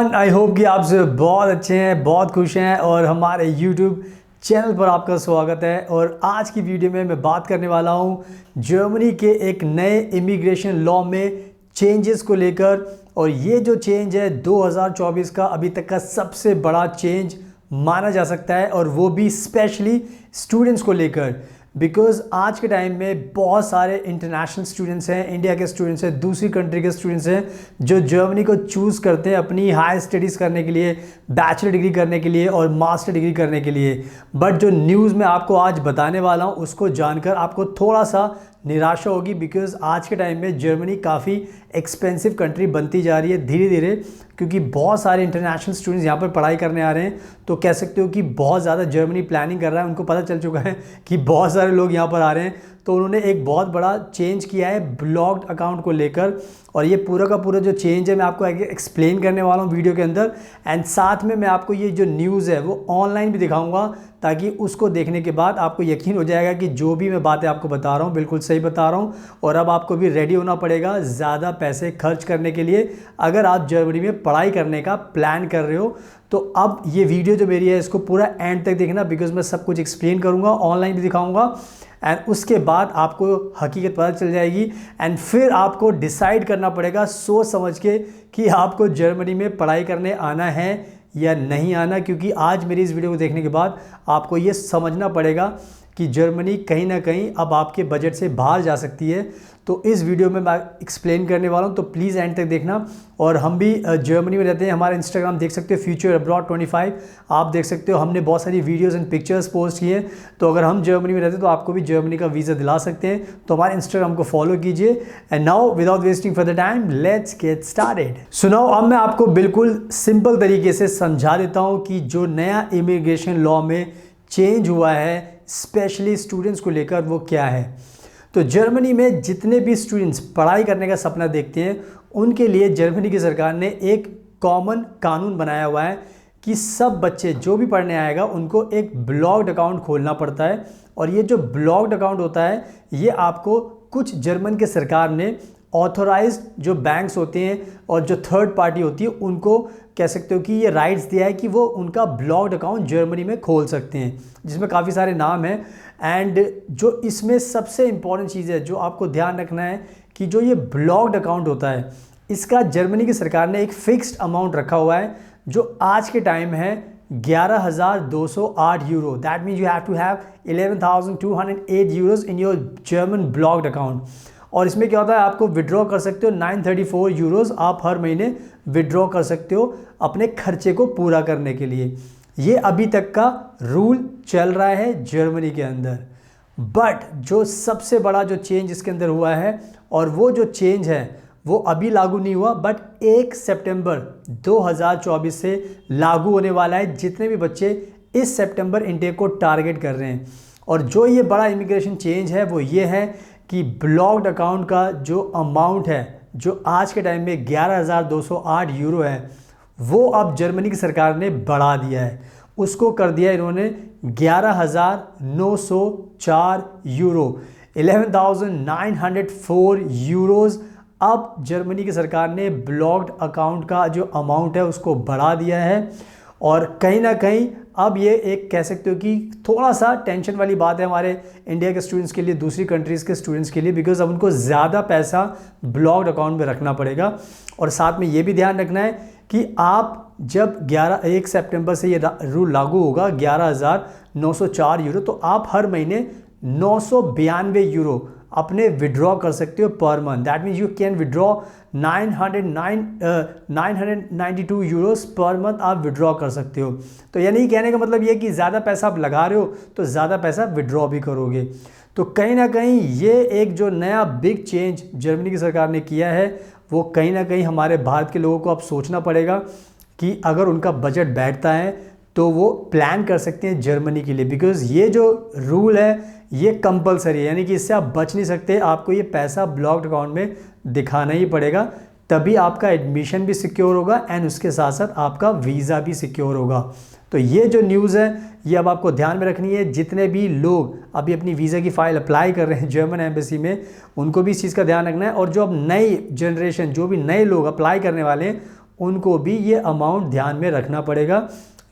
Everyone, I hope कि आप सब बहुत अच्छे हैं, बहुत खुश हैं और हमारे यूट्यूब चैनल पर आपका स्वागत है। और आज की वीडियो में मैं बात करने वाला हूं जर्मनी के एक नए इमिग्रेशन लॉ में चेंजेस को लेकर। और ये जो चेंज है 2024 का अभी तक का सबसे बड़ा चेंज माना जा सकता है, और वो भी स्पेशली स्टूडेंट्स को लेकर। बिकॉज आज के टाइम में बहुत सारे इंटरनेशनल स्टूडेंट्स हैं, इंडिया के स्टूडेंट्स हैं, दूसरी कंट्री के स्टूडेंट्स हैं जो जर्मनी को चूज़ करते हैं अपनी हाई स्टडीज़ करने के लिए, बैचलर डिग्री करने के लिए और मास्टर डिग्री करने के लिए। बट जो न्यूज़ मैं आपको आज बताने वाला हूँ उसको जानकर आपको थोड़ा सा निराशा होगी, बिकॉज आज के टाइम में जर्मनी काफ़ी एक्सपेंसिव कंट्री बनती जा रही है धीरे धीरे, क्योंकि बहुत सारे इंटरनेशनल स्टूडेंट्स यहाँ पर पढ़ाई करने आ रहे हैं। तो कह सकते हो कि बहुत ज़्यादा जर्मनी प्लानिंग कर रहा है, उनको पता चल चुका है कि बहुत सारे लोग यहाँ पर आ रहे हैं। तो उन्होंने एक बहुत बड़ा चेंज किया है ब्लॉक्ड अकाउंट को लेकर, और ये पूरा का पूरा जो चेंज है मैं आपको एक्सप्लेन करने वाला हूँ वीडियो के अंदर। एंड साथ में मैं आपको ये जो न्यूज़ है वो ऑनलाइन भी दिखाऊंगा, ताकि उसको देखने के बाद आपको यकीन हो जाएगा कि जो भी मैं बातें आपको बता रहा हूँ बिल्कुल सही बता रहा हूँ। और अब आपको भी रेडी होना पड़ेगा ज़्यादा पैसे खर्च करने के लिए अगर आप जर्मनी में पढ़ाई करने का प्लान कर रहे हो। तो अब ये वीडियो जो मेरी है इसको पूरा एंड तक देखना, बिकॉज मैं सब कुछ एक्सप्लेन करूँगा, ऑनलाइन भी दिखाऊँगा। एंड उसके बाद आपको हकीकत पता चल जाएगी, एंड फिर आपको डिसाइड करना पड़ेगा सोच समझ के कि आपको जर्मनी में पढ़ाई करने आना है या नहीं आना। क्योंकि आज मेरी इस वीडियो को देखने के बाद आपको ये समझना पड़ेगा कि जर्मनी कहीं ना कहीं अब आपके बजट से बाहर जा सकती है। तो इस वीडियो में मैं एक्सप्लेन करने वाला हूं, तो प्लीज़ एंड तक देखना। और हम भी जर्मनी में रहते हैं, हमारा इंस्टाग्राम देख सकते हो फ्यूचर अब्रॉड 25, आप देख सकते हो हमने बहुत सारी वीडियोस एंड पिक्चर्स पोस्ट किए हैं। तो अगर हम जर्मनी में रहते हैं तो आपको भी जर्मनी का वीज़ा दिला सकते हैं, तो हमारे इंस्टाग्राम को फॉलो कीजिए। And now without wasting for the time let's get started. सुनाओ, अब मैं आपको बिल्कुल सिंपल तरीके से समझा देता हूँ कि जो नया इमिग्रेशन लॉ में चेंज हुआ है स्पेशली स्टूडेंट्स को लेकर वो क्या है। तो जर्मनी में जितने भी स्टूडेंट्स पढ़ाई करने का सपना देखते हैं उनके लिए जर्मनी की सरकार ने एक कॉमन कानून बनाया हुआ है कि सब बच्चे जो भी पढ़ने आएगा उनको एक ब्लॉक्ड अकाउंट खोलना पड़ता है। और ये जो ब्लॉक्ड अकाउंट होता है ये आपको कुछ जर्मन के सरकार ने ऑथोराइज्ड जो बैंक्स होते हैं और जो थर्ड पार्टी होती है उनको कह सकते हो कि ये राइट्स दिया है कि वो उनका ब्लॉक्ड अकाउंट जर्मनी में खोल सकते हैं, जिसमें काफ़ी सारे नाम हैं। एंड जो इसमें सबसे इम्पॉर्टेंट चीज़ है जो आपको ध्यान रखना है कि जो ये ब्लॉक्ड अकाउंट होता है इसका जर्मनी की सरकार ने एक फिक्स्ड अमाउंट रखा हुआ है जो आज के टाइम है 11,208 euro. That means you have to have 11,208 euros in your German blocked account. और इसमें क्या होता है, आपको विड्रॉ कर सकते हो 934 यूरोज़ आप हर महीने विड्रॉ कर सकते हो अपने खर्चे को पूरा करने के लिए। ये अभी तक का रूल चल रहा है जर्मनी के अंदर। बट जो सबसे बड़ा जो चेंज इसके अंदर हुआ है, और वो जो चेंज है वो अभी लागू नहीं हुआ, बट 1 सितंबर 2024 से लागू होने वाला है जितने भी बच्चे इस सितंबर इनटेक को टारगेट कर रहे हैं। और जो ये बड़ा इमिग्रेशन चेंज है वो ये है कि ब्लॉक्ड अकाउंट का जो अमाउंट है जो आज के टाइम में 11,208 यूरो है वो अब जर्मनी की सरकार ने बढ़ा दिया है, उसको कर दिया इन्होंने 11,904 यूरो, 11,904 यूरोज़। अब जर्मनी की सरकार ने ब्लॉक्ड अकाउंट का जो अमाउंट है उसको बढ़ा दिया है। और कहीं ना कहीं अब ये एक कह सकते हो कि थोड़ा सा टेंशन वाली बात है हमारे इंडिया के स्टूडेंट्स के लिए, दूसरी कंट्रीज़ के स्टूडेंट्स के लिए, बिकॉज अब उनको ज़्यादा पैसा ब्लॉक्ड अकाउंट में रखना पड़ेगा। और साथ में ये भी ध्यान रखना है कि आप जब 1 सितंबर से ये रूल लागू होगा 11,904 यूरो, तो आप हर महीने 992 यूरो अपने विड्रॉ कर सकते हो per month. That means you can withdraw 992 Euros per month आप विड्रॉ कर सकते हो। तो यानी कहने का मतलब ये कि ज़्यादा पैसा आप लगा रहे हो तो ज़्यादा पैसा विड्रॉ भी करोगे। तो कहीं ना कहीं ये एक जो नया बिग चेंज जर्मनी की सरकार ने किया है वो कहीं ना कहीं हमारे भारत के लोगों को अब सोचना पड़ेगा कि अगर उनका बजट बैठता है तो वो प्लान कर सकते हैं जर्मनी के लिए। बिकॉज़ ये जो रूल है ये कंपलसरी है, यानी कि इससे आप बच नहीं सकते, आपको ये पैसा ब्लॉक्ड अकाउंट में दिखाना ही पड़ेगा, तभी आपका एडमिशन भी सिक्योर होगा एंड उसके साथ साथ आपका वीज़ा भी सिक्योर होगा। तो ये जो न्यूज़ है ये अब आपको ध्यान में रखनी है। जितने भी लोग अभी अपनी वीज़ा की फ़ाइल अप्लाई कर रहे हैं जर्मन एम्बेसी में उनको भी इस चीज़ का ध्यान रखना है। और जो अब नई जनरेशन, जो भी नए लोग अप्लाई करने वाले हैं उनको भी ये अमाउंट ध्यान में रखना पड़ेगा,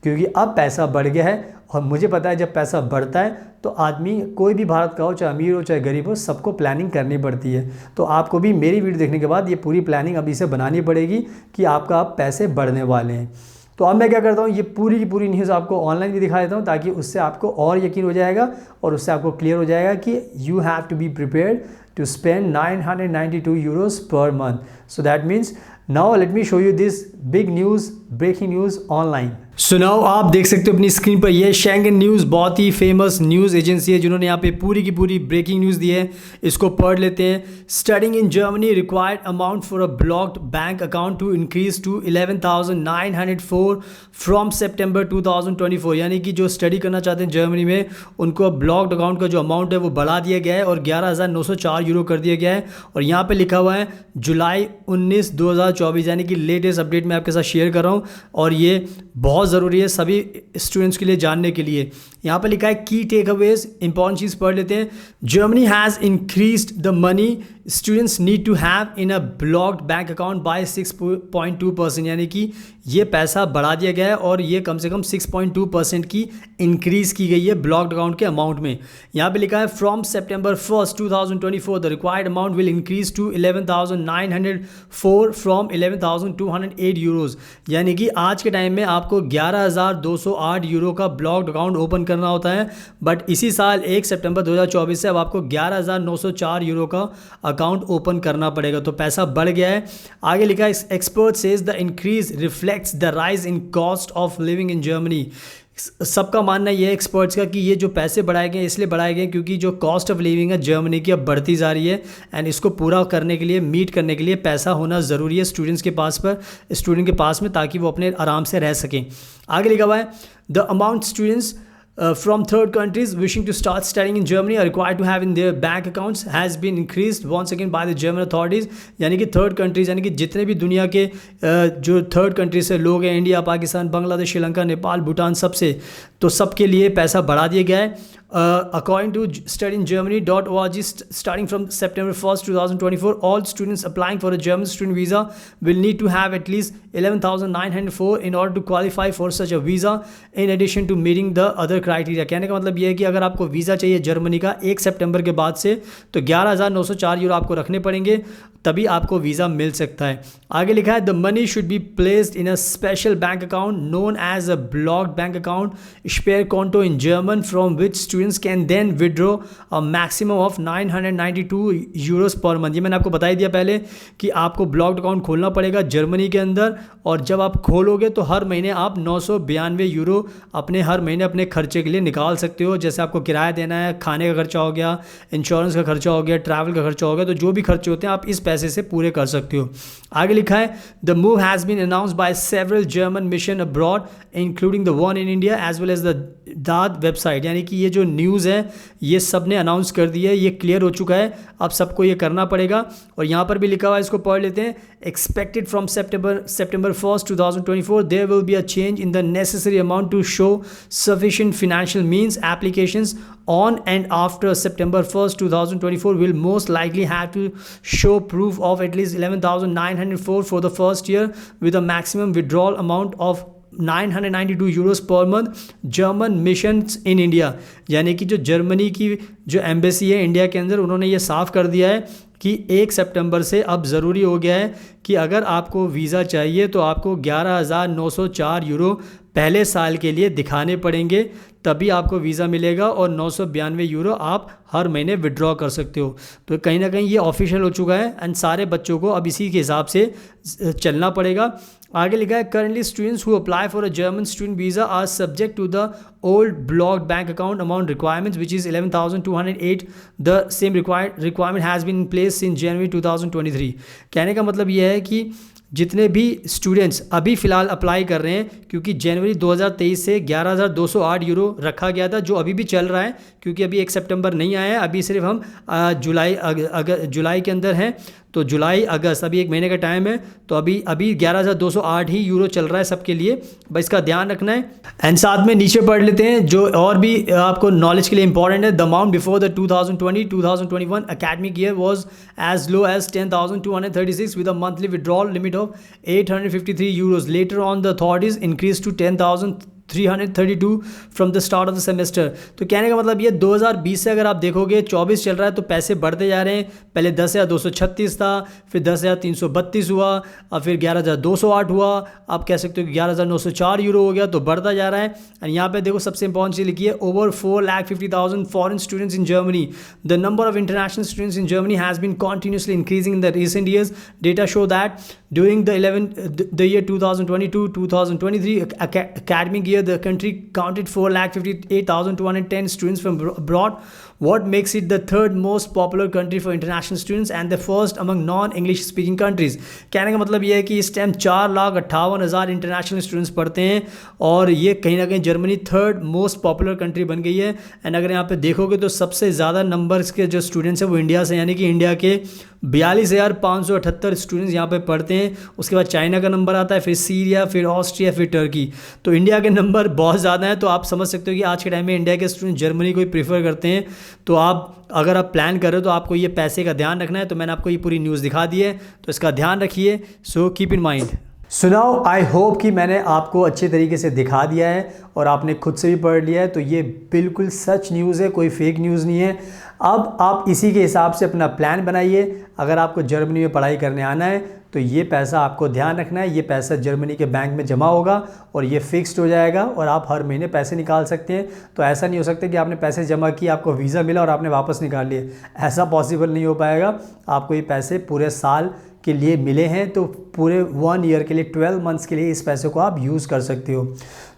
क्योंकि अब पैसा बढ़ गया है। और मुझे पता है जब पैसा बढ़ता है तो आदमी कोई भी भारत का हो, चाहे अमीर हो चाहे गरीब हो, सबको प्लानिंग करनी पड़ती है। तो आपको भी मेरी वीडियो देखने के बाद ये पूरी प्लानिंग अभी से बनानी पड़ेगी कि आपका अब पैसे बढ़ने वाले हैं। तो अब मैं क्या करता हूँ, ये पूरी की पूरी न्यूज़ आपको ऑनलाइन भी दिखा देता हूँ, ताकि उससे आपको और यकीन हो जाएगा और उससे आपको क्लियर हो जाएगा कि you have to be prepared to spend 992 euros per month. So that means now let me show you this big news, breaking news online. So now आप देख सकते हो अपनी स्क्रीन पर, ये शेंगन न्यूज़ बहुत ही फेमस न्यूज़ एजेंसी है जिन्होंने यहाँ पे पूरी की पूरी ब्रेकिंग न्यूज़ दी है। इसको पढ़ लेते हैं। Studying in Germany required amount for a blocked bank account to increase to 11,904 from September 2024। यानी कि जो स्टडी करना चाहते हैं जर्मनी में, उनको ब्लॉक्ड अकाउंट का जो अमाउंट है वो बढ़ा दिया गया है और 11,904 यूरो कर दिया गया है। और यहाँ पर लिखा हुआ है जुलाई 19, 2024, यानी कि लेटेस्ट अपडेट मैं आपके साथ शेयर कर रहा हूँ और ये बहुत ज़रूरी है सभी स्टूडेंट्स के लिए जानने के लिए। यहाँ पर लिखा है की टेक अवेज, इंपॉर्टेंट चीज़ पढ़ लेते हैं। Germany has increased the money students need to have in a blocked bank account by 6.2%, यानी कि ये पैसा बढ़ा दिया गया है और ये कम से कम 6.2% की इंक्रीज़ की गई है ब्लॉक्ड अकाउंट के अमाउंट में। यहाँ पे लिखा है from September 1, 2024 the required amount will increase to 11,904 from 11,208 euros. यानी कि आज के टाइम में आपको 11,208 यूरो का ब्लॉक्ड अकाउंट ओपन करना होता है, बट इसी साल 1 सितंबर 2024 से अब आपको 11,904 यूरो का अकाउंट ओपन करना पड़ेगा। तो पैसा बढ़ गया है। आगे लिखा है expert says the increase reflects the rise in cost of living in Germany. सबका मानना ये है एक्सपर्ट्स का कि ये जो पैसे बढ़ाए गए इसलिए बढ़ाए गए क्योंकि जो कॉस्ट ऑफ लिविंग है जर्मनी की अब बढ़ती जा रही है एंड इसको पूरा करने के लिए, मीट करने के लिए पैसा होना ज़रूरी है स्टूडेंट के पास में, ताकि वो अपने आराम से रह सकें। आगे लिखा हुआ है the amount students from third countries wishing to start studying in Germany are required to have in their bank accounts has been increased once again by the German authorities। यानी कि थर्ड कंट्रीज़, यानी कि जितने भी दुनिया के जो third country से लोग हैं, इंडिया, पाकिस्तान, बांग्लादेश, श्रीलंका, नेपाल, भूटान, सबसे, तो सबके लिए पैसा बढ़ा दिया गया है। According to studyingermany.org, starting from September 1st, 2024, all students applying for a German student visa will need to have at least 11,904 in order to qualify for such a visa, in addition to meeting the other criteria। कहने का मतलब ये है कि अगर आपको visa चाहिए Germany का 1 सितंबर के बाद से, तो 11,904 यूरो आपको रखने पड़ेंगे, तभी आपको वीज़ा मिल सकता है। आगे लिखा है the money should be placed in a special bank account known as a blocked bank account Sparkonto in German, from which students can then withdraw a maximum of 992 Euros per month. ये मैंने आपको बता ही दिया पहले कि आपको blocked account खोलना पड़ेगा जर्मनी के अंदर, और जब आप खोलोगे तो हर महीने आप 992 यूरो अपने हर महीने अपने खर्चे के लिए निकाल सकते हो। जैसे आपको किराया देना है, खाने का खर्चा हो गया, इंश्योरेंस का खर्चा हो गया, ट्रैवल का खर्चा हो गया, तो जो भी खर्चे होते हैं आप इस पैसे से पूरे कर सकते हो। आगे लिखा है the move has been announced by several German mission abroad including the one in India as well as the DAAD website. यानी कि ये जो न्यूज़ है ये सब ने अनाउंस कर दी है, ये क्लियर हो चुका है, अब सबको ये करना पड़ेगा। और यहाँ पर भी लिखा हुआ है, इसको पढ़ लेते हैं। Expected from September 1st, 2024 there will be a change in the necessary amount to show sufficient financial means applications on and after September 1st, 2024 will most likely have to show proof of at least 11,904 for the first year with a maximum withdrawal amount of 992 Euros per month. German missions in India, यानी कि जो Germany की जो embassy है India के अंदर, उन्होंने ये साफ कर दिया है कि 1 सितंबर से अब ज़रूरी हो गया है कि अगर आपको वीज़ा चाहिए तो आपको 11,904 यूरो पहले साल के लिए दिखाने पड़ेंगे, तभी आपको वीज़ा मिलेगा, और 992 यूरो आप हर महीने विड्रॉ कर सकते हो। तो कहीं ना कहीं ये ऑफिशियल हो चुका है एंड सारे बच्चों को अब इसी के हिसाब से चलना पड़ेगा। आगे लिखा है currently students who apply for a German student visa are subject to the old blocked bank account amount requirements which is 11,208। The same requirement has been in place in January 2023। कहने का मतलब ये है कि जितने भी स्टूडेंट्स अभी फ़िलहाल अप्लाई कर रहे हैं, क्योंकि जनवरी 2023 से 11,208 यूरो रखा गया था, जो अभी भी चल रहा है, क्योंकि अभी 1 सितंबर नहीं आया है, अभी सिर्फ हम जुलाई के अंदर हैं, तो जुलाई अगस्त अभी 1 महीने का टाइम है, तो अभी 11,208 ही यूरो चल रहा है सबके लिए, बस इसका ध्यान रखना है। एंड साथ में नीचे पढ़ लेते हैं जो और भी आपको नॉलेज के लिए इंपॉर्टेंट है। The amount before the 2020-2021 academic year was as low as 10,236 with a monthly withdrawal limit of 853 euros. Later on, the authorities increased to 10,332 from the start of the semester. तो कहने का मतलब ये 2020 से अगर आप देखोगे 24 चल रहा है तो पैसे बढ़ते जा रहे हैं। पहले 10,236 था, फिर 10,332 हुआ, और फिर 11,208 हुआ, आप कह सकते हो कि 11,904 यूरो हो गया, तो बढ़ता जा रहा है। एंड यहाँ पे देखो सबसे इंपॉर्टेंट चीज़ लिखी है, over 4,50,000 foreign students in Germany. The number of international students in Germany has been continuously increasing in the recent years. Data show that during the year 2022-2023 academic year, the country counted 4,58,210 students from abroad, what makes it the third most popular country for international students and the first among non-English speaking countries. कहने का मतलब ये है कि इस time 4,58,000 international students पढ़ते हैं और ये कहीं ना कहीं Germany third most popular country बन गई है। एंड अगर यहाँ पे देखोगे तो सबसे ज़्यादा नंबर्स के जो स्टूडेंट्स हैं वो इंडिया से, यानी कि इंडिया के 42,578 स्टूडेंट्स यहाँ पे पढ़ते हैं। उसके बाद चाइना का नंबर आता है, फिर सीरिया, फिर ऑस्ट्रिया, फिर टर्की। तो इंडिया के नंबर बहुत ज़्यादा हैं। तो आप समझ सकते हो कि आज के टाइम में इंडिया के स्टूडेंट जर्मनी को ही प्रीफर करते हैं। तो आप अगर आप प्लान कर रहे हो तो आपको ये पैसे का ध्यान रखना है। तो मैंने आपको ये पूरी न्यूज़ दिखा दी है, तो इसका ध्यान रखिए। So keep in mind. सुनाओ, आई होप कि मैंने आपको अच्छे तरीके से दिखा दिया है और आपने खुद से भी पढ़ लिया है। तो ये बिल्कुल सच न्यूज़ है, कोई फेक न्यूज़ नहीं है। अब आप इसी के हिसाब से अपना प्लान बनाइए। अगर आपको जर्मनी में पढ़ाई करने आना है तो ये पैसा आपको ध्यान रखना है, ये पैसा जर्मनी के बैंक में जमा होगा और ये फिक्स्ड हो जाएगा और आप हर महीने पैसे निकाल सकते हैं। तो ऐसा नहीं हो सकता कि आपने पैसे जमा किए, आपको वीज़ा मिला और आपने वापस निकाल लिए। ऐसा पॉसिबल नहीं हो पाएगा। आपको ये पैसे पूरे साल के लिए मिले हैं, तो पूरे 1 ईयर के लिए 12 मंथ्स के लिए इस पैसे को आप यूज़ कर सकते हो।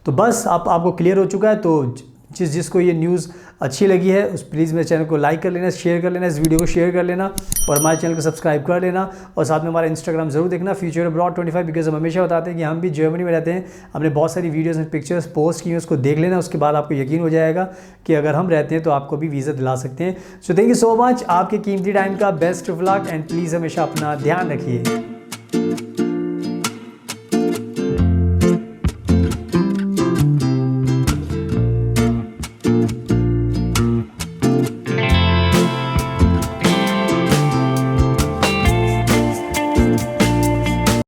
तो बस आपको क्लियर हो चुका है। तो जिसको ये न्यूज़ अच्छी लगी है उस प्लीज़ मेरे चैनल को लाइक कर लेना, शेयर कर लेना, इस वीडियो को शेयर कर लेना और हमारे चैनल को सब्सक्राइब कर लेना। और साथ में हमारा इंस्टाग्राम जरूर देखना, फ्यूचर अब्रॉड 25, बिकॉज हम हमेशा बताते हैं कि हम भी जर्मनी में रहते हैं। हमने बहुत सारी वीडियोस एंड पिक्चर्स पोस्ट की हैं, उसको देख लेना। उसके बाद आपको यकीन हो जाएगा कि अगर हम रहते हैं तो आपको भी वीज़ा दिला सकते हैं। So thank you so much. आपके कीमती टाइम का best of luck and please हमेशा अपना ध्यान रखिए।